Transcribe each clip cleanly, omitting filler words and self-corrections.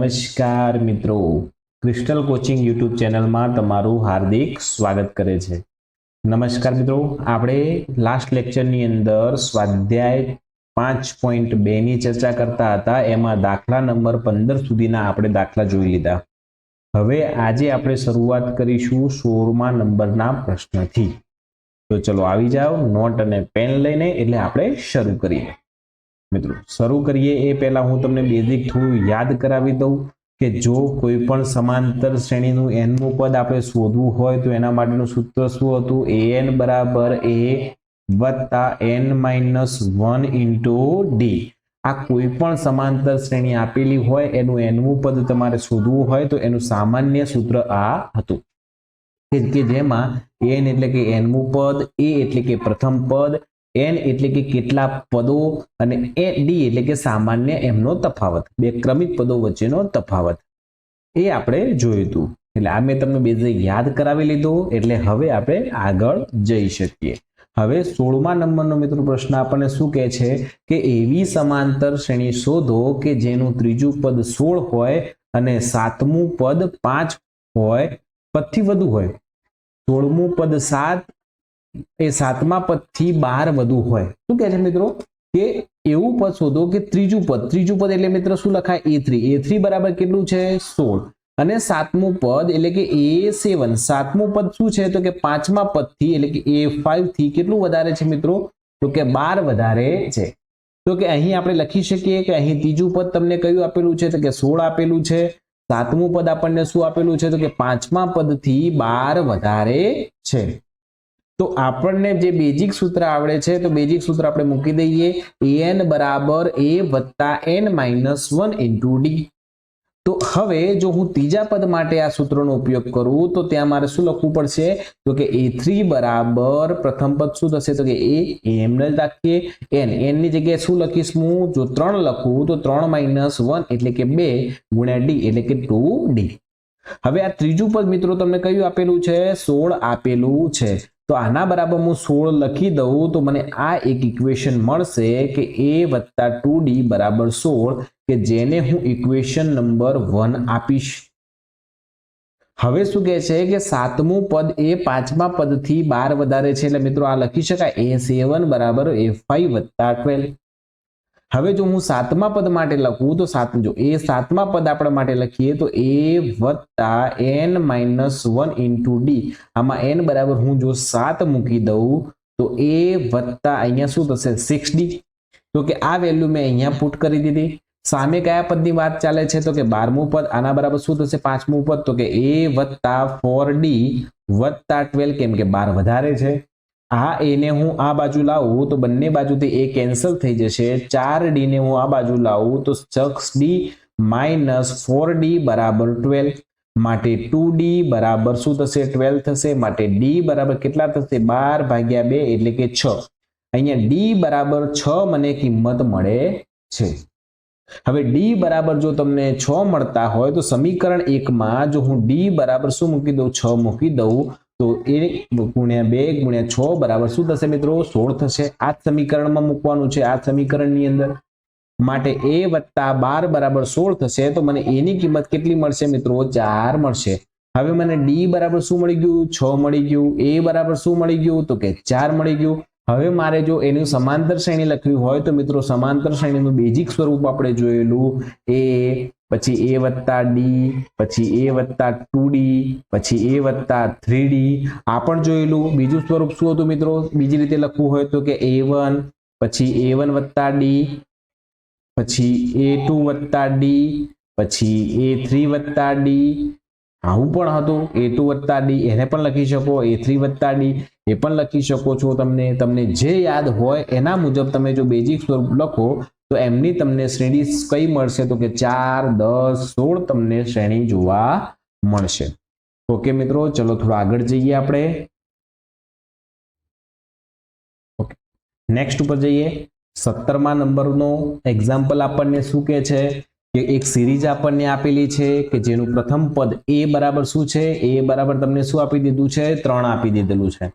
નમસ્કાર મિત્રો, crystal coaching YouTube ચેનલમાં તમારું હાર્દિક સ્વાગત કરે છે। નમસ્કાર મિત્રો, આપણે લાસ્ટ લેક્ચરની અંદર સ્વાધ્યાય 5.2 ની ચર્ચા કરતા હતા। એમાં દાખલા નંબર 15 સુધીના આપણે દાખલા જોઈ લીધા। હવે આજે આપણે શરૂઆત કરીશું 16મા નંબરના પ્રશ્નથી। તો ચલો આવી જાઓ નોટ અને પેન લઈને, એટલે આપણે શરૂ કરીએ। મિત્રો શરૂ કરીએ એ પહેલા હું તમને બેઝિક થોડું યાદ કરાવી દઉં કે જો કોઈ પણ સમાંતર શ્રેણીનું nમું પદ આપણે શોધવું હોય તો એના માટેનું સૂત્ર શું હતું? an બરાબર a વત્તા n-1 ઇન્ટુ d। આ કોઈ પણ સમાંતર શ્રેણી આપેલી હોય એનું nમું પદ તમારે શોધવું હોય તો એનું સામાન્ય સૂત્ર આ હતું કે જેમાં n એટલે કે nમું પદ, a એટલે કે પ્રથમ પદ, n એટલે કે કેટલા પદો અને d એટલે કે સામાન્ય એમનો તફાવત, બે ક્રમિક પદો વચ્ચેનો તફાવત એ આપણે જોયું હતું। એટલે આ મેં તમને બેઝિક યાદ કરાવી લીધો, એટલે હવે આપણે આગળ જઈ શકીએ। હવે 16મા નંબરનો મિત્રો પ્રશ્ન આપણને શું કહે છે કે એવી સમાંતર શ્રેણી શોધો કે જેનું ત્રીજું પદ 16 હોય અને સાતમું પદ 5 હોય, પદથી વધુ હોય। 16મું પદ 7 એ સાતમા પદથી 12 વધુ હોય। શું કહે છે મિત્રો કે એવું પદ શોધો કે ત્રીજું પદ એટલે મિત્રો શું લખાય? a3 બરાબર કેટલું છે? 16 અને સાતમું પદ એટલે કે a7, સાતમું પદ શું છે તો કે પાંચમા પદથી એટલે કે a5 થી કેટલું વધારે છે મિત્રો? તો કે 12 વધારે છે। તો કે અહીં આપણે લખી શકીએ કે અહીં ત્રીજું પદ તમને કયું આપેલું છે તો કે 16 આપેલું છે, સાતમું પદ આપણને શું આપેલું છે તો કે પાંચમા પદથી 12 વધારે છે। તો આપણને જે બેઝિક સૂત્ર આવડે છે તો બેઝિક સૂત્ર આપણે મૂકી દઈએ, an બરાબર a વત્તા n-1 ઇન્ટુ d। તો હવે જો હું ત્રીજા પદ માટે આ સૂત્રનો ઉપયોગ કરું તો ત્યાં મારે શું લખવું પડશે તો કે a3 બરાબર પ્રથમ પદ શું થશે તો કે a એમને જ રાખીએ, n ની જગ્યાએ શું લખીશ હું? જો 3 લખું તો 3-1 એટલે કે 2 ગુણ્યા d એટલે કે 2d। હવે આ ત્રીજું પદ મિત્રો તમને કયું આપેલું છે? 16 આપેલું છે। તો આના બરાબર હું 16 લખી દઉં તો મને આ એક ઇક્વેશન મળશે કે a વત્તા 2d બરાબર 16, કે જેને હું ઇક્વેશન નંબર 1 આપીશ। હવે શું કહે છે કે સાતમું પદ એ પાંચમા પદથી 12 વધારે છે, એટલે મિત્રો આ લખી શકાય a7 બરાબર a5 વત્તા 12। હવે જો હું સાતમા પદ માટે લખું તો સાતમા પદ આપણા માટે લખીએ તો a વત્તા n-1 ઇન્ટુ d। આમાં n બરાબર હું જો 7 મૂકી દઉં તો a વત્તા અહીંયા શું થશે? 6d। તો કે આ વેલ્યુ મેં અહીંયા પુટ કરી દીધી। સામે કયા પદની વાત ચાલે છે તો કે 12મું પદ, આના બરાબર શું થશે? પાંચમું પદ, તો કે a વત્તા 4d વત્તા 12, કેમ કે 12 વધારે છે। આ a ને હું આ બાજુ લાવું તો બંને બાજુથી a કેન્સલ થઈ જશે, 4d ને હું આ બાજુ લાવું તો 6d માઇનસ 4d બરાબર 12, માટે 2d બરાબર શું થશે? 12 થશે। માટે d બરાબર કેટલા થશે? 12 ભાગ્યા 2 એટલે કે 6। અહીંયા d બરાબર 6 મને કિંમત મળે છે। હવે d બરાબર જો તમને 6 મળતા હોય તો સમીકરણ 1 માં જો હું d બરાબર શું મૂકી દઉં? 6 મૂકી દઉં તો a ગુણ્યા 2 ગુણ્યા 6 બરાબર શું થશે મિત્રો? 16 થશે। આ સમીકરણમાં મૂકવાનું છે, આ સમીકરણની અંદર। માટે a વત્તા 12 બરાબર 16 થશે। તો મને a ની કિંમત કેટલી મળશે મિત્રો? 4 મળશે। હવે મને d બરાબર શું મળી ગયું? 6 મળી ગયું। a બરાબર શું મળી ગયું? તો કે 4 મળી ગયું। હવે મારે જો એનું સમાંતર શ્રેણી લખવી હોય તો મિત્રો સમાંતર શ્રેણીનું બેઝિક સ્વરૂપ આપણે જોયેલું, a પછી a વત્તા d પછી a વત્તા 2d પછી a વત્તા 3d, આ પણ જોયેલું। બીજું સ્વરૂપ શું હતું મિત્રો? બીજી રીતે લખવું હોય તો કે a1 પછી a1 વત્તા d પછી a2 વત્તા d પછી a3 વત્તા d, આવું પણ હતું। a2 વત્તા d એને પણ લખી શકો, a3 વત્તા d એ પણ લખી શકો છો। તમને જે યાદ હોય એના મુજબ તમે જો બેઝિક સ્વરૂપ લખો તો એમની તમને શ્રેણી કઈ મળશે તો કે 4, 10, 16 તમને શ્રેણી જોવા મળશે। ઓકે મિત્રો, ચલો થોડું આગળ જઈએ આપણે। ઓકે, નેક્સ્ટ ઉપર જઈએ। 17મા નંબરનો એક્ઝામ્પલ આપણને શું કહે છે કે એક સિરીઝ આપણને આપેલી છે કે જેનું પ્રથમ પદ a બરાબર શું છે? a બરાબર તમને શું આપી દીધું છે? 3 આપી દીધેલું છે।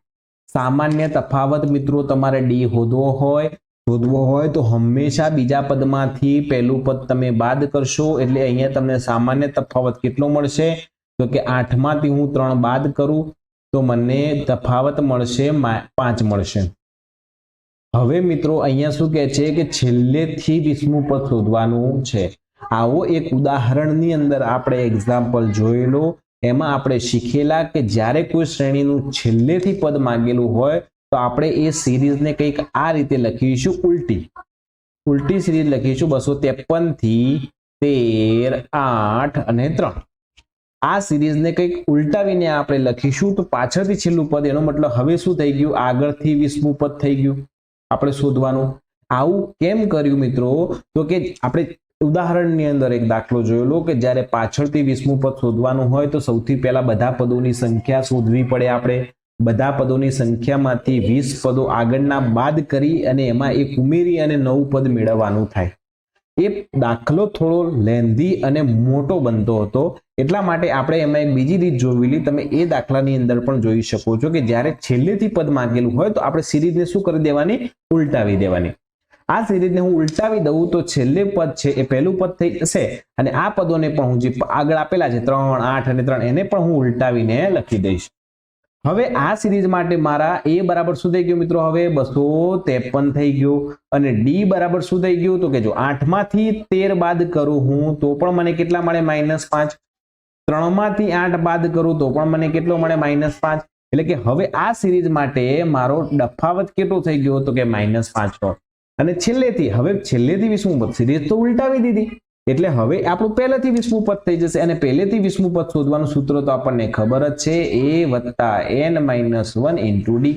સામાન્ય તફાવત મિત્રો તમારે d શોધવો હોય શોધવો હોય તો હંમેશા બીજા પદમાંથી પહેલું પદ તમે બાદ કરશો એટલે અહીંયા તમને સામાન્ય તફાવત કેટલો મળશે તો કે 8 માંથી હું 3 બાદ કરું તો મને તફાવત મળશે 5 મળશે। હવે મિત્રો અહીંયા શું કહે છે કે છેલ્લેથી 20મું પદ શોધવાનું છે। આવો એક ઉદાહરણની અંદર આપણે એક્ઝામ્પલ જોયેલો, એમાં આપણે શીખેલા કે જ્યારે કોઈ શ્રેણીનું છેલ્લેથી પદ માંગેલું હોય તો આપણે એ સિરીઝને કંઈક આ રીતે લખીશું, ઉલટી સિરીઝ લખીશું 253 થી 13 8 અને 3। આ સિરીઝને કંઈક ઉલટાવીને આપણે લખીશું તો પાછળથી છેલ્લું પદ, એનો મતલબ હવે શું થઈ ગયું, આગળથી 20મું પદ થઈ ગયું આપણે શોધવાનું। આવું કેમ કર્યું મિત્રો તો કે આપણે ઉદાહરણની અંદર એક દાખલો જોયેલો કે જ્યારે પાછળથી 20મું પદ શોધવાનું હોય તો સૌથી પહેલા બધા પદોની સંખ્યા શોધવી પડે। આપણે બધા પદોની સંખ્યામાંથી 20 પદો આગળના બાદ કરી અને એમાં એક ઉમેરી અને નવું પદ મેળવવાનું થાય। એ દાખલો થોડો લેન્ધી અને મોટો બનતો હતો, એટલા માટે આપણે એમાં એક બીજી રીત જોવેલી, તમે એ દાખલાની અંદર પણ જોઈ શકો છો કે જ્યારે છેલ્લેથી પદ માંગેલું હોય તો આપણે સિરીઝને શું કરી દેવાની, ઉલટાવી દેવાની। આ સિરીઝને હું ઉલટાવી દઉં તો છેલ્લે પદ છે એ પહેલું પદ થઈ જશે અને આ પદોને પણ હું જે આગળ આપેલા છે 3 8 અને 3 એને પણ હું ઉલટાવીને લખી દઈશ। હવે આ સિરીઝ માટે મારા a બરાબર શું થઈ ગયું મિત્રો, હવે 253 થઈ ગયું અને d બરાબર શું થઈ ગયું તો કે જો 8 માંથી 13 બાદ કરું હું તો પણ મને કેટલા મળે, -5। 3 માંથી 8 બાદ કરું તો પણ મને કેટલો મળે, -5। એટલે કે હવે આ સિરીઝ માટે મારો તફાવત કેટલો થઈ ગયો તો કે -5। અને છેલ્લેથી 20મું પદ, સિરીઝ તો ઉલટાવી દીધી એટલે હવે આપણું પહેલેથી 20મું પદ થઈ જશે અને પહેલેથી 20મું પદ શોધવાનું સૂત્ર તો આપણને ખબર જ છે, a + n - 1 * d।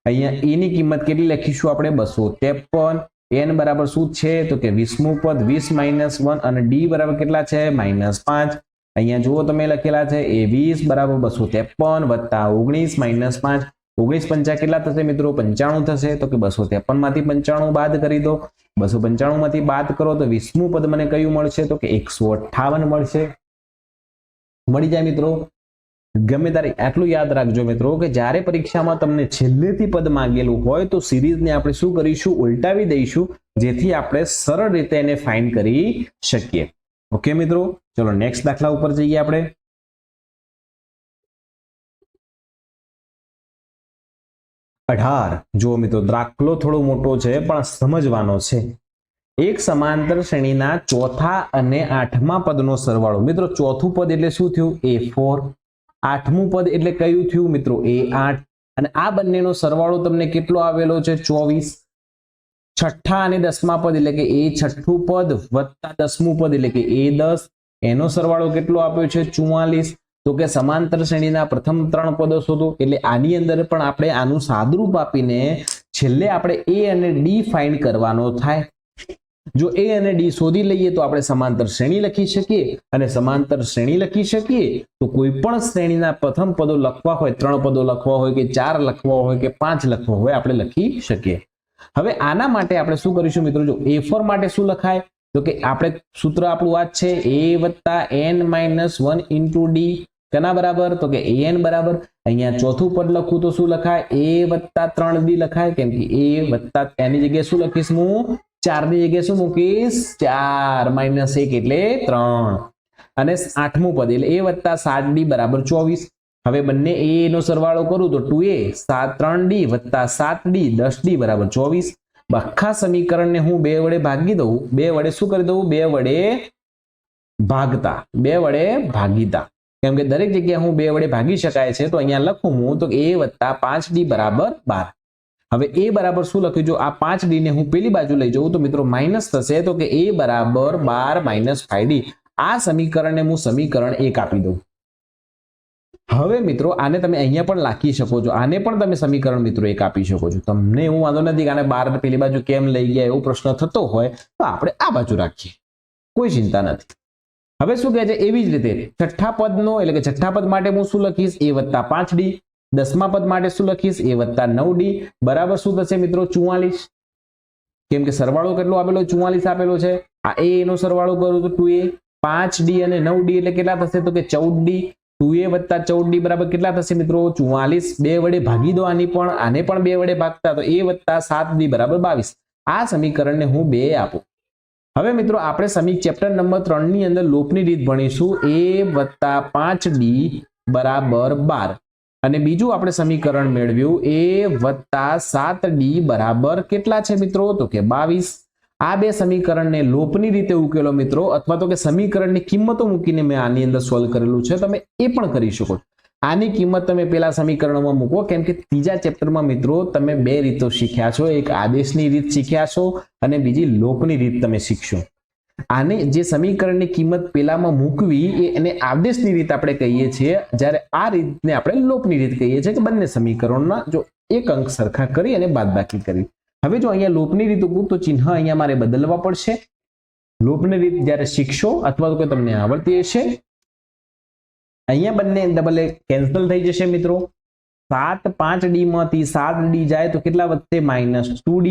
અહીંયા a ની કિંમત કેટલી લખીશું આપણે, 253। n બરાબર શું છે તો કે 20મું પદ, 20 - 1 અને d બરાબર કેટલા છે, -5। અહીંયા જુઓ તમે લખેલા છે a20 બરાબર 253 વત્તા 19 - 5, 19 પંચા કેટલા થશે મિત્રો, 95 થશે। તો કે 253 માંથી 95 બાદ કરી દો, 295 માંથી બાદ કરો તો 20મું પદ મને કયું મળશે તો કે 158 મળશે, મળી જાય મિત્રો। ગમે ત્યારે આટલું યાદ રાખજો મિત્રો કે જ્યારે પરીક્ષામાં તમને છેલ્લેથી પદ માંગેલું હોય તો સિરીઝને આપણે શું કરીશું, ઉલટાવી દઈશું, જેથી આપણે સરળ રીતે એને ફાઇન્ડ કરી શકીએ। ઓકે મિત્રો, ચલો નેક્સ્ટ દાખલા ઉપર જઈએ આપણે। જો મિત્રો દાખલો થોડો મોટો છે પણ સમજવાનો છે। એક સમાંતર શ્રેણીના ચોથા અને 8મા પદનો સરવાળો, મિત્રો ચોથું પદ એટલે શું થયું, a4, 8મું પદ એટલે કયું થયું મિત્રો, a8 અને આ બંનેનો સરવાળો તમને કેટલો આવેલો છે, 24। છઠ્ઠા અને 10મા પદ એટલે કે a6 પદ વત્તા 10મું પદ એટલે કે a10, એનો સરવાળો કેટલો આપ્યો છે, 44। તો કે સમાંતર શ્રેણીના પ્રથમ 3 પદો શોધો, એટલે આની અંદર પણ આપણે આનું સાદુરૂપ આપીને છેલ્લે આપણે a અને d ફાઇન્ડ કરવાનો થાય। જો a અને d શોધી લઈએ તો આપણે સમાંતર શ્રેણી લખી શકીએ અને સમાંતર શ્રેણી લખી શકીએ તો કોઈ પણ શ્રેણીના પ્રથમ પદો લખવા હોય, 3 પદો લખવા હોય કે 4 લખવા હોય કે 5 લખવા હોય, આપણે લખી શકીએ। હવે આના માટે આપણે શું કરીશું મિત્રો, જો a4 માટે શું લખાય તો કે આપણે સૂત્ર આપણું આ છે, a + n - 1 * d કેના બરાબર તો કે an બરાબર, અહીંયા ચોથું પદ લખું તો શું લખાય, a + 3d લખાય, કેમ કે a + એની જગ્યાએ શું લખીશ હું, 4 ની જગ્યાએ શું મૂકીશ, 4 - 1 એટલે 3 અને 8મું પદ એટલે a + 7d બરાબર 24। હવે બંને a નો સરવાળો કરું તો 2a 3d વત્તા 7d 10d બરાબર 24। આખા સમીકરણને હું 2 વડે ભાગી દઉં, 2 વડે શું કરી દઉં, 2 વડે ભાગીતા, કેમ કે દરેક જગ્યાએ હું 2 વડે ભાગી શકાય છે તો અહીંયા લખું હું તો a + 5d બરાબર 12। હવે a બરાબર શું લખ્યું, જો આ 5d ને હું પેલી બાજુ લઈ જાઉં તો મિત્રો માઇનસ થશે, તો કે a બરાબર 12 - 5d। આ સમીકરણને હું સમીકરણ 1 આપી દઉં। હવે મિત્રો આને તમે અહીંયા પણ લખી શકો છો, આને પણ તમે સમીકરણ મિત્રો 1 આપી શકો છો, તમને એવું વાંધો નથી કે આને 12 પેલી બાજુ કેમ લઈ ગયા એવો પ્રશ્ન થતો હોય તો આપણે આ બાજુ રાખીએ, કોઈ ચિંતા નથી। હવે શું કહે છે, એવી જ રીતે છઠ્ઠા પદનો એટલે કે છઠ્ઠા પદ માટે હું શું લખીશ, a + 5d, 10મા પદ માટે શું લખીશ, a + 9d બરાબર શું થશે મિત્રો, 44। કેમ કે સરવાળો કેટલો આપેલો, 44 આપેલો છે। આ a નો સરવાળો કરું તો 2a, 5d અને 9d એટલે કેટલા થશે તો કે 14d, 2a + 14d બરાબર કેટલા થશે મિત્રો, 44। 2 વડે ભાગી દો આની પણ, આને પણ 2 વડે ભાગતા તો a + 7d બરાબર 22। આ સમીકરણને હું 2 આપું. હવે મિત્રો આપણે ચેપ્ટર નંબર 3 ની અંદર લોપની રીત ભણીશું. a + 5d = 12 અને બીજું આપણે સમીકરણ મેળવ્યું a + 7d બરાબર કેટલા છે મિત્રો? તો કે 22. આ બે સમીકરણને લોપની રીતે ઉકેલો મિત્રો, અથવા તો કે સમીકરણની કિંમતો મૂકીને મેં આની અંદર સોલ્વ કરેલું છે. તમે એ પણ કરી શકો. આની કિંમત તમે પેલા સમીકરણમાં મૂકો, કેમ કે ત્રીજા ચેપ્ટરમાં મિત્રો તમે બે રીતો શીખ્યા છો. એક આદેશની રીત શીખ્યા છો અને બીજી લોપની રીત તમે શીખશો. આને જે સમીકરણની કિંમત પેલામાં મૂકવી એને આદેશની રીત આપણે કહીએ છીએ, જ્યારે આ રીતને આપણે લોપની રીત કહીએ છીએ કે બંને સમીકરણોના જો એક અંક સરખા કરી અને બાદબાકી કરી. હવે જો અહીંયા લોપની રીત મૂકું તો ચિહ્ન અહીંયા મારે બદલવા પડશે. લોપની રીત જ્યારે શીખશો અથવા તો કે તમને આવડતી હશે, અહીંયા બંને ડબલ કેન્સલ થઈ જશે મિત્રો. 7 5d માંથી 7d જાય તો કેટલા વધશે? -2d.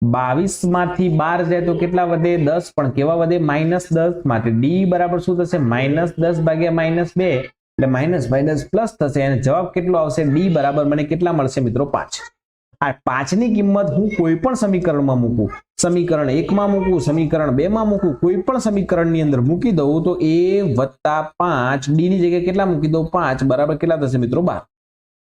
22 માંથી 12 જાય તો કેટલા વધે? 10. પણ કેવા વધે? -10. માટે d બરાબર શું થશે? -10 ભાગ્યા -2 એટલે માઇનસ પ્લસ થશે અને જવાબ કેટલો આવશે? d બરાબર મને કેટલા મળશે મિત્રો? 5. આ 5 ની કિંમત હું કોઈ પણ સમીકરણમાં મૂકું, સમીકરણ 1 માં મૂકું, સમીકરણ 2 માં મૂકું, કોઈ પણ સમીકરણની અંદર મૂકી દઉં તો a + 5 d ની જગ્યાએ કેટલા મૂકી દઉં? 5 બરાબર કેટલા થશે મિત્રો? 12.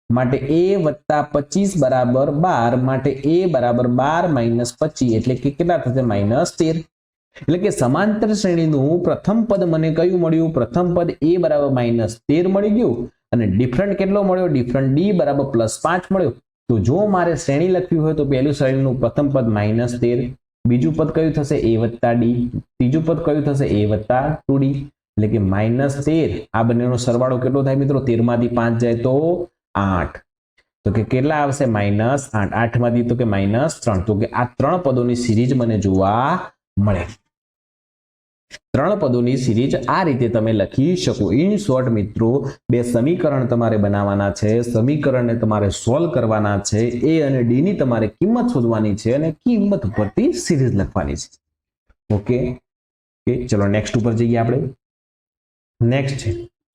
માટે a + 25 બરાબર 12. માટે a બરાબર 12 - 25 એટલે કે કેટલા થશે? -13. એટલે કે સમાંતર શ્રેણીનું પ્રથમ પદ મને કયું મળ્યું? પ્રથમ પદ a બરાબર -13 મળી ગયું અને ડિફરન્ટ કેટલો મળ્યો? ડિફરન્ટ d બરાબર +5 મળ્યો. તો જો મારે શ્રેણી લખવી હોય તો પહેલું શ્રેણીનું પ્રથમ પદ -13, બીજું પદ કયું થશે? a + d, ત્રીજું પદ કયું થશે? a + 2d. એટલે કે -13 આ બંનેનો સરવાળો કેટલો થાય મિત્રો? 13 માંથી 5 જાય તો 8. તો કે કેટલા આવશે? -8. 8 માંથી તો કે -3. તો કે આ 3 પદોની સિરીઝ મને જોવા મળે. 3 પદોની સિરીઝ આ રીતે તમે લખી શકો. ઇન શોર્ટ મિત્રો બે સમીકરણ તમારે બનાવવાના છે, સમીકરણને તમારે સોલ્વ કરવાના છે, a અને d ની તમારે કિંમત શોધવાની છે અને કિંમત ઉપરથી સિરીઝ લખવાની છે. ઓકે, ચલો નેક્સ્ટ ઉપર જઈએ આપણે. નેક્સ્ટ છે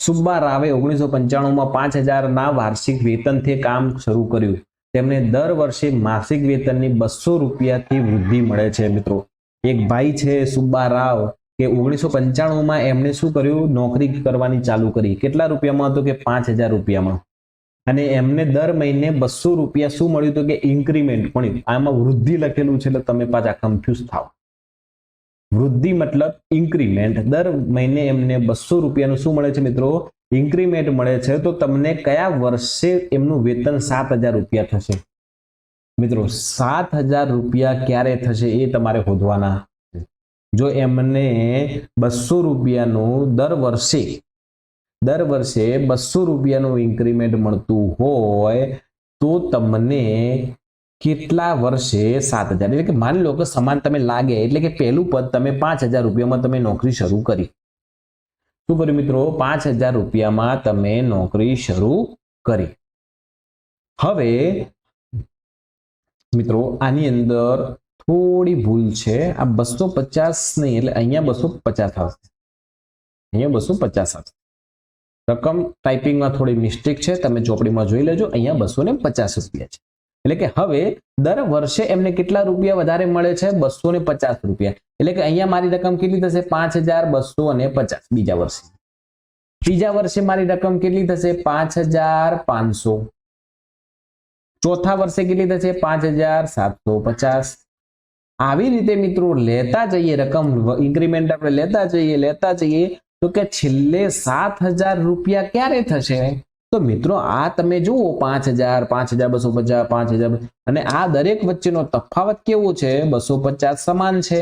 સુબ્બા રાવે 1995 માં 5000 ના વાર્ષિક વેતનથી કામ શરૂ કર્યું. તેમને દર વર્ષે માસિક વેતનની 200 રૂપિયાથી વૃદ્ધિ મળે છે મિત્રો. એક ભાઈ છે સુબ્બા રાવ કે 1995 માં એમણે શું કર્યું? નોકરી કરવાની ચાલુ કરી. કેટલા રૂપિયામાં? તો કે 5000 રૂપિયામાં. અને એમને દર મહિને 200 રૂપિયા શું મળ્યું? તો કે ઇન્ક્રીમેન્ટ મળ્યું. આમાં વૃદ્ધિ લખેલું છે એટલે તમે પાછા કન્ફ્યુઝ થાવ. વૃદ્ધિ મતલબ ઇન્ક્રીમેન્ટ. દર મહિને એમને 200 રૂપિયાનું શું મળે છે મિત્રો? ઇન્ક્રીમેન્ટ મળે છે. તો તમને કયા વર્ષે એમનું વેતન 7000 રૂપિયા થશે? મિત્રો 7000 રૂપિયા ક્યારે થશે એ તમારે શોધવાના. જો એમને 200 રૂપિયાનું દર વર્ષે 200 રૂપિયાનું ઇન્ક્રીમેન્ટ મળતું હોય તો તમને કેટલા વર્ષે 7000? એટલે કે માની લો કે સમાન તમે લાગે, એટલે કે પહેલું પદ તમે 5000 રૂપિયામાં તમે નોકરી શરૂ કરી. શું કર્યું મિત્રો? 5000 રૂપિયામાં તમે નોકરી શરૂ કરી. હવે મિત્રો આની અંદર થોડી ભૂલ છે. આ 250 નહીં, એટલે અહીંયા 250 આવશે. અહીંયા 250 આવશે. રકમ ટાઈપિંગમાં થોડી મિસ્ટેક છે, તમે ચોપડીમાં જોઈ લેજો. અહીંયા 250 રૂપિયા છે. એટલે કે હવે દર વર્ષે એમને કેટલા રૂપિયા વધારે મળે છે? 250 રૂપિયા. એટલે કે અહીંયા મારી રકમ કેટલી થશે? 5250 બીજા વર્ષે. ત્રીજા વર્ષે મારી રકમ કેટલી થશે? 5500. ચોથા વર્ષે કેટલી થશે? 5750. આવી રીતે મિત્રો લેતા જઈએ રકમ, ઇન્ક્રીમેન્ટ આપણે લેતા જઈએ તો કે છેલ્લે 7000 રૂપિયા ક્યારે થશે? તો મિત્રો આ તમે જુઓ 5000, 5250, 5000 અને આ દરેક વચ્ચેનો તફાવત કેવો છે? 250 સમાન છે.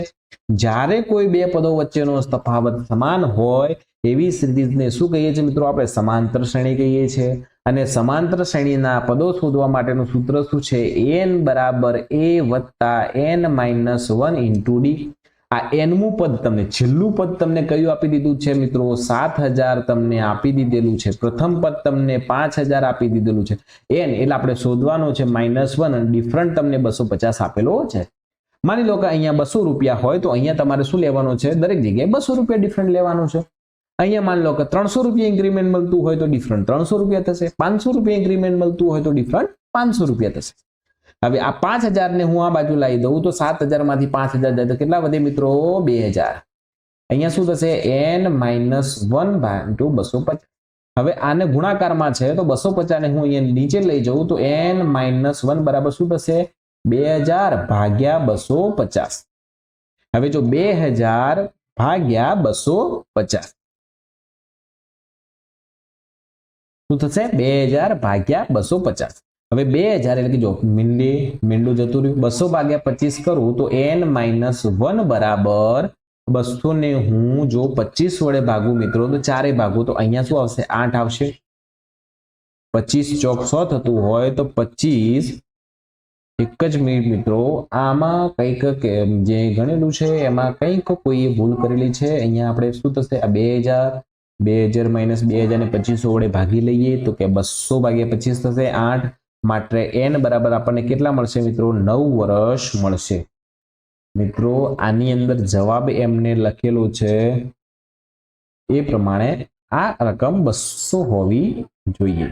જ્યારે કોઈ બે પદો વચ્ચેનો તફાવત સમાન હોય એવી સિરીઝને શું કહીએ છીએ મિત્રો? આપણે સમાંતર શ્રેણી કહીએ છીએ. અને સમાંતર શ્રેણીના પદો શોધવા માટેનું સૂત્ર શું છે? n બરાબર a વત્તા n માઇનસ 1 ઇન્ટુ d. આ nમું પદ તમને, છેલ્લું પદ તમને કયું આપી દીધું છે મિત્રો? 7000 તમને આપી દીધેલું છે. પ્રથમ પદ તમને 5000 આપી દીધેલું છે. n એટલે આપણે શોધવાનો છે -1 અને ડિફરન્ટ તમને 250 આપેલો છે. માની લો કે અહીંયા 200 રૂપિયા હોય તો અહીંયા તમારે શું લેવાનું છે? દરેક જગ્યાએ 200 રૂપિયા ડિફરન્ટ લેવાનું છે. અહીંયા માની લો કે 300 રૂપિયા ઇન્ક્રીમેન્ટ મળતું હોય તો ડિફરન્ટ 300 રૂપિયા થશે. 500 રૂપિયા ઇન્ક્રીમેન્ટ મળતું હોય તો ડિફરન્ટ 500 રૂપિયા થશે. હવે આ 5000 ને હું આ બાજુ લાવી દઉં તો 7000 માંથી 5000 જાય તો કેટલા વધે મિત્રો 2000. અહીંયા શું થશે n-1 ભાગ્યા 250. હવે આને ગુણાકારમાં છે તો 250 ને હું અહીંયા નીચે લઈ જાઉં તો n-1 બરાબર શું થશે 2000 ભાગ્યા 250. હવે જો 2000 ભાગ્યા 250 શું થશે 2000 ભાગ્યા 250. હવે 2000 એટલે કે જો મીંડું જતું રહ્યું 200 ભાગ્યા 25 કરું તો n-1 બરાબર 200 ને હું જો 25 વડે ભાગું મિત્રો તો 4 ભાગું તો અહીંયા શું આવશે 8 આવશે. 25 ચોક 100 થતું હોય તો 25 એક જ મિનિટ મિત્રો આમાં કંઈક જે ગણેલું છે એમાં કંઈક કોઈએ ભૂલ કરેલી છે. અહીંયા આપણે શું થશે આ 2000 માઇનસ 2000 ને 2500 વડે ભાગી લઈએ તો કે 200 ભાગ્યા 25 થશે 8. માટે n બરાબર આપણને કેટલા મળશે મિત્રો 9 વર્ષ મળશે. મિત્રો આની અંદર જવાબ એમને લખેલો છે એ પ્રમાણે આ રકમ 200 હોવી જોઈએ.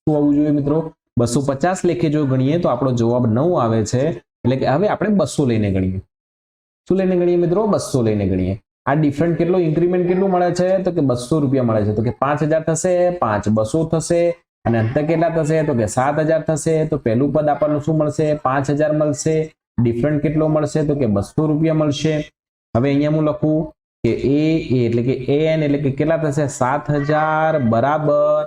શું હોવું જોઈએ મિત્રો 250 લેખે જો ગણીએ તો આપણો જવાબ 9 આવે છે. એટલે કે હવે આપણે 200 લઈને ગણીએ. શું લઈને ગણીએ મિત્રો 200 લઈને ગણીએ. આ ડિફરન્ટ કેટલો ઇન્ક્રીમેન્ટ કેટલું મળે છે તો કે 200 રૂપિયા મળે છે. તો કે 5000 થશે 5 200 થશે અને અંતર કેટલા થશે તો કે 7000 થશે. તો પહેલું પદ આપણને શું મળશે 5000 મળશે. ડિફરન્ટ કેટલો મળશે તો કે 200 રૂપિયા મળશે. હવે અહીંયા હું લખું કે એ એટલે કે an એટલે કે કેટલા થશે 7000 બરાબર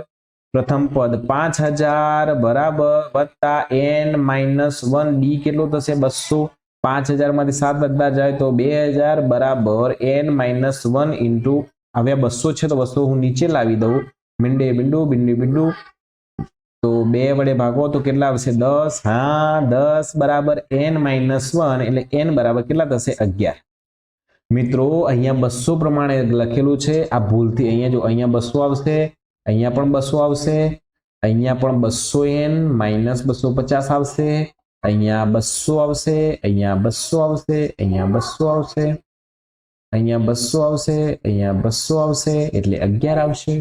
પ્રથમ પદ 5000 બરાબર વત્તા n-1 d કેટલો થશે 200. 5000 માંથી 7 બધા જાય તો 2000 બરાબર n-1 ઇન્ટુ હવે 200 છે તો 200 હું નીચે લાવી દઉં બિંદુ તો 2 વડે ભાગો તો કેટલા આવશે 10. હા 10 બરાબર n-1 એટલે n બરાબર કેટલા થશે 11. મિત્રો અહીંયા 200 પ્રમાણે લખેલું છે આ ભૂલથી અહીંયા જો અહીંયા 200 આવશે અહીંયા પણ 200 આવશે અહીંયા પણ 200n માઇનસ 250 આવશે અહીંયા 200 આવશે અહીંયા 200 આવશે અહીંયા 200 આવશે અહીંયા 200 આવશે અહીંયા 200 આવશે એટલે 11 આવશે.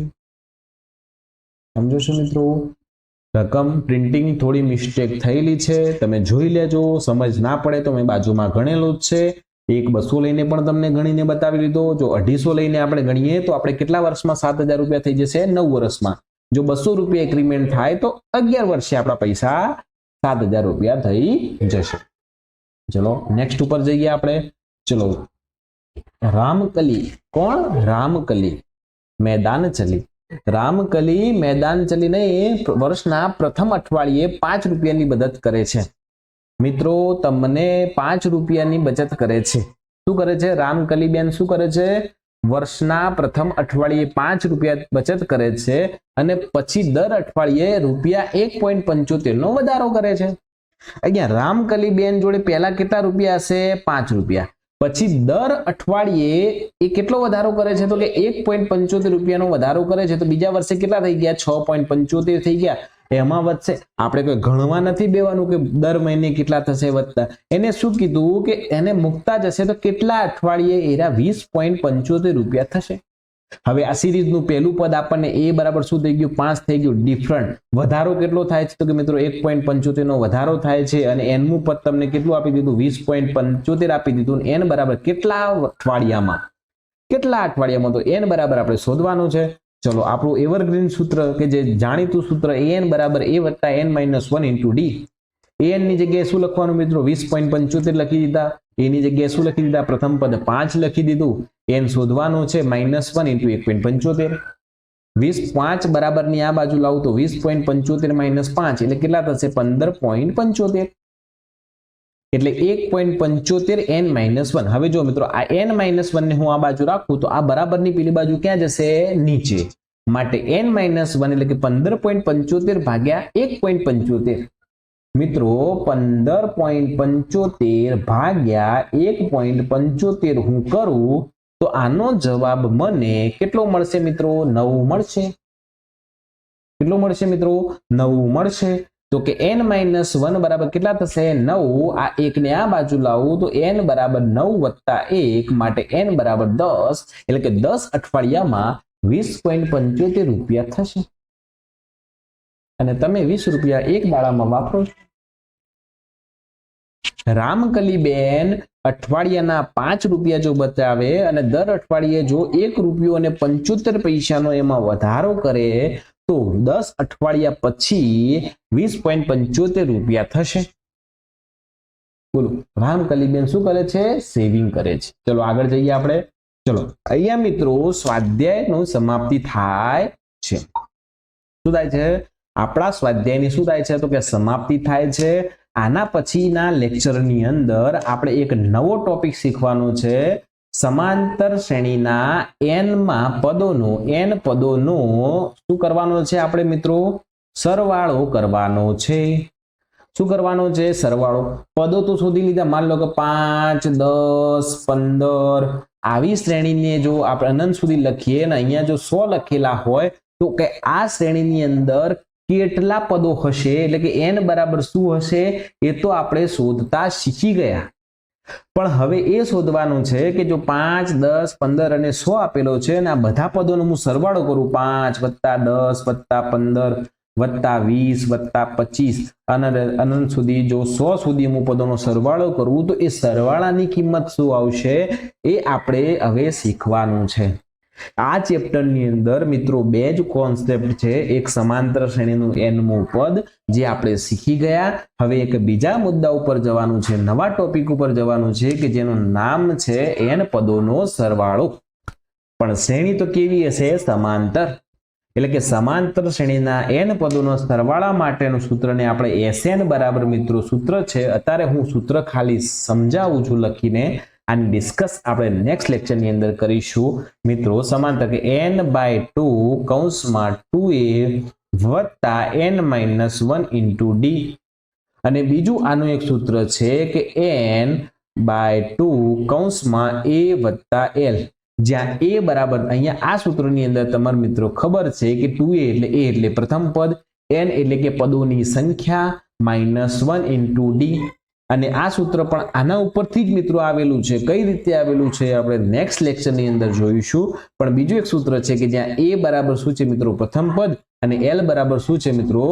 સમજો છો મિત્રો રકમ પ્રિન્ટિંગ થોડી મિસ્ટેક થયેલી છે તમે જોઈ લેજો. સમજ ના પડે તો મેં બાજુમાં ગણેલું જ છે. એક 200 લઈને પણ તમને ગણીને બતાવી દીધો. જો 250 લઈને આપણે ગણીએ તો આપણે કેટલા વર્ષમાં 7000 રૂપિયા થઈ જશે 9 વર્ષમાં. જો 200 રૂપિયા ઇન્ક્રીમેન્ટ થાય તો 11 વર્ષે આપણા પૈસા 7000 રૂપિયા થઈ જશે. ચલો નેક્સ્ટ ઉપર જઈએ આપણે. ચલો રામકલી કોણ રામકલી મેદાન ચલી. રામકલી મેદાન ચલીને વર્ષના પ્રથમ અઠવાડિયે 5 રૂપિયાની બચત કરે છે. મિત્રો તમને 5 રૂપિયાની બચત કરે છે. શું કરે છે રામકલી બેન શું કરે છે વર્ષના પ્રથમ અઠવાડિયે 5 રૂપિયા બચત કરે છે અને પછી દર અઠવાડિયે ₹1.75 નો વધારો કરે છે. અહીંયા રામકલી બેન જોડે પહેલા કેટલા રૂપિયા હશે 5 રૂપિયા. પછી દર અઠવાડિયે એ કેટલો વધારો કરે છે તો કે ₹1.75 નો વધારો કરે છે. તો બીજા વર્ષે કેટલા થઈ ગયા 6.75 થઈ ગયા. એમાં વધશે આપણે કોઈ ગણવા નથી બેવાનું કે દર મહિને કેટલા થશે વધતા. એને શું કીધું કે એને મુકતા જશે તો કેટલા અઠવાડિયે એરા ₹20.75 થશે. હવે આ સિરીઝનું પહેલું પદ આપણને a બરાબર શું થઈ ગયું 5 થઈ ગયું. ડિફરન્ટ વધારો કેટલો થાય છે તો કે મિત્રો 1.75 નો વધારો થાય છે અને n નું પદ તમને કેટલું આપી દીધું 20.75 આપી દીધું. n બરાબર કેટલા અઠવાડિયામાં તો n બરાબર આપણે શોધવાનું છે. ચલો આપણું એવરગ્રીન સૂત્ર કે જે જાણીતું સૂત્ર an બરાબર a વત્તા n-1 ઇન્ટુ d. an ની જગ્યાએ શું લખવાનું મિત્રો 20.75 લખી દીધા. a ની જગ્યાએ શું લખી દીધા પ્રથમ પદ 5 લખી દીધું. n શોધવાનું છે -1 ઇન્ટુ 1.75. 20 બરાબર ની આ બાજુ લાવું તો 20.75 -5 એટલે કેટલા થશે 15.75 એટલે 1.75 n-1. હવે જો મિત્રો આ n-1 ને હું આ બાજુ રાખું તો આ બરાબરની પેલી બાજુ ક્યાં જશે નીચે. માટે n-1 એટલે કે 15.75 ભાગ્યા 1.75. મિત્રો 15.75 ભાગ્યા 1.75 હું કરું તો આનો જવાબ મને કેટલો મળશે મિત્રો 9 મળશે. કેટલો મળશે મિત્રો 9 મળશે. તો કે n-1 બરાબર કેટલા થશે 9. આ 1 ને આ બાજુ લાવું તો n બરાબર 9 વત્તા 1 માટે n બરાબર 10 એટલે કે 10 અઠવાડિયામાં 20.75 રૂપિયા થશે. અને તમે 20 રૂપિયા એક દાડામાં વાપરો છો. રામકલીબેન અઠવાડિયાના 5 રૂપિયા જો બચાવે અને દર અઠવાડિયે જો 1 રૂપિયો અને 75 પૈસાનો એમાં વધારો કરે તો 10 અઠવાડિયા પછી 20.75 રૂપિયા થશે. બોલો, રામકલીબેન શું કરે છે? સેવિંગ કરે છે. ચલો આગળ જઈએ આપણે. ચલો અહીંયા મિત્રો સ્વાધ્યાયનું સમાપ્તિ થાય છે. શું થાય છે? આપણા સ્વાધ્યાયની શું થાય છે? તો કે સમાપ્તિ થાય છે. આના પછીના લેક્ચરની અંદર આપણે એક નવો ટોપિક શીખવાનો છે. સમાંતર શ્રેણીના n માં પદોનો શું કરવાનો છે? આપણે મિત્રો સરવાળો કરવાનો છે. શું કરવાનો છે? સરવાળો. પદો તો શોધી લીધા. માન લો કે 5, 10, 15 આવી શ્રેણીને જો આપણે અનંત સુધી લખીએ અને અહીંયા જો 100 લખેલા હોય તો કે આ શ્રેણીની અંદર કેટલા પદો હશે, એટલે કે n બરાબર શું હશે એ તો આપણે શોધતા શીખી ગયા. પણ હવે એ શોધવાનું છે કે જો 5, 10, 15 અને 100 આપેલો છે અને આ બધા પદોનો હું સરવાળો કરું 5 + 10 + 15 + 20 + 25 અને અનંત સુધી જો 100 સુધી હું પદોનો સરવાળો કરું તો એ સરવાળાની કિંમત શું આવશે એ આપણે હવે શીખવાનું છે. આ ચેપ્ટરની અંદર મિત્રો બે જ કોન્સેપ્ટ છે. એક સમાંતર શ્રેણીનું nમું પદ જે આપણે શીખી ગયા. હવે એક બીજા મુદ્દા ઉપર જવાનું છે, નવા ટોપિક ઉપર જવાનું છે કે જેનું નામ છે n પદોનો સરવાળો. પણ શ્રેણી તો કેવી હશે? સમાંતર. એટલે કે સમાંતર શ્રેણીના n પદોનો સરવાળા માટેનું સૂત્રને આપણે Sn બરાબર મિત્રો સૂત્ર છે. અત્યારે હું સૂત્ર ખાલી સમજાવું છું લખીને. આની ડિસ્કસ આપણે નેક્સ્ટ લેક્ચરની અંદર કરીશું મિત્રો. સમાંતર કે n/2 કૌંસમાં 2a + n - 1 × d. અને બીજું આનું એક સૂત્ર છે કે n/2 કૌંસમાં a + l, જ્યાં a બરાબર અહીંયા આ સૂત્રની અંદર તમારા મિત્રો ખબર છે કે 2a એટલે પ્રથમ પદ, n એટલે કે પદોની સંખ્યા -1 × d. અને આ સૂત્ર પણ આના ઉપરથી જ મિત્રો આવેલું છે. કઈ રીતે આવેલું છે આપણે નેક્સ્ટ લેક્ચરની અંદર જોઈશું. પણ બીજું એક સૂત્ર છે કે જ્યાં a બરાબર શું છે મિત્રો? પ્રથમ પદ, અને l બરાબર શું છે મિત્રો?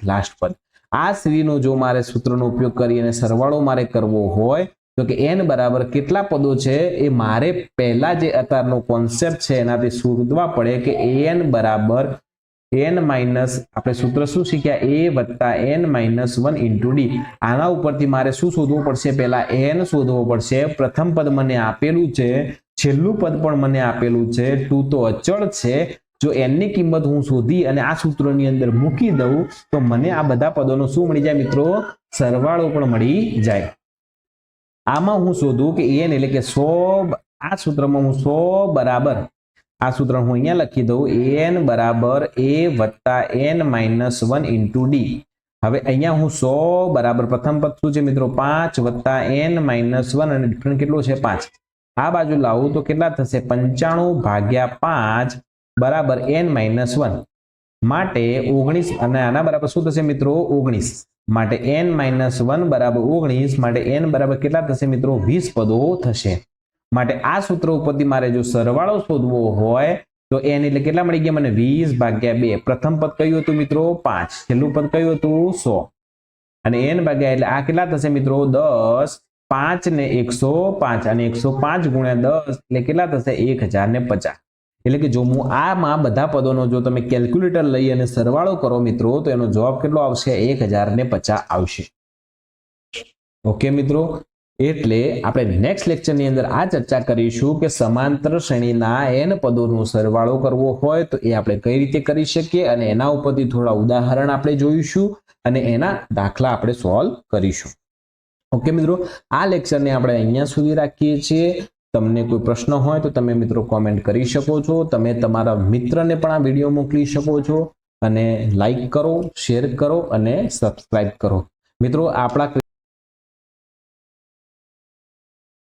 લાસ્ટ પદ. આ શ્રેણીનો જો મારે સૂત્રનો ઉપયોગ કરી અને સરવાળો મારે કરવો હોય તો કે n બરાબર કેટલા પદો છે એ મારે પહેલા જે અત્યારનો કોન્સેપ્ટ છે એનાથી શોધવા પડે કે an બરાબર આપણે સૂત્ર શું શીખ્યા? a + n - 1 × d. આના ઉપરથી મારે શું શોધવું પડશે? પહેલા n શોધવો પડશે. પ્રથમ પદ મને આપેલું છે, છેલ્લું પદ પણ મને આપેલું છે. 2 તો અચળ છે. જો n ની કિંમત હું શોધી અને આ સૂત્રની અંદર મૂકી દઉં તો મને આ બધા પદોનો શું મળી જાય મિત્રો? સરવાળો પણ મળી જાય. આમાં હું શોધું કે n એટલે કે 100. આ સૂત્રમાં હું 100 બરાબર, આ સૂત્ર હું અહીંયા લખી દઉં, n બરાબર a + n - 1 × d. હવે અહીંયા હું 100 બરાબર પ્રથમ પદ શું છે મિત્રો? 5 + n - 1 અને ડિફરન્સ કેટલો છે? 5. આ બાજુ લાવું તો કેટલા થશે? 95/5 બરાબર n - 1 માટે 19. અને આના બરાબર શું થશે મિત્રો? 19 માટે n - 1 બરાબર 19 માટે n બરાબર કેટલા થશે મિત્રો? 20 પદો થશે. માટે આ સૂત્ર ઉપરથી મારે જો સરવાળો શોધવો હોય તો n એટલે કેટલા મળી ગયા મને? 20/2. પ્રથમ પદ કયું હતું મિત્રો? 5. છેલ્લું પદ કયું હતું? 100. અને n ભાગ્યા એટલે આ કેટલા થશે મિત્રો? 10. 5 ને 105 અને 105 × 10 એટલે કેટલા થશે? 1050. એટલે કે જો હું આમાં બધા પદોનો જો તમે કેલ્ક્યુલેટર લઈ અને સરવાળો કરો મિત્રો તો એનો જવાબ કેટલો આવશે? 1050 આવશે. ઓકે મિત્રો, એટલે આપણે નેક્સ્ટ લેક્ચરની અંદર આ ચર્ચા કરીશું કે સમાંતર શ્રેણીના n પદોનો સરવાળો કરવો હોય તો એ આપણે કઈ રીતે કરી શકીએ અને એના ઉપરથી થોડા ઉદાહરણ આપણે જોઈશું અને એના દાખલા આપણે સોલ્વ કરીશું. ઓકે મિત્રો, આ લેક્ચરને આપણે અહીંયા સુધી રાખીએ છીએ. તમને કોઈ પ્રશ્ન હોય તો તમે મિત્રો કોમેન્ટ કરી શકો છો. તમે તમારા મિત્રને પણ આ વિડીયો મોકલી શકો છો અને લાઈક કરો, શેર કરો અને સબસ્ક્રાઇબ કરો. મિત્રો આપણા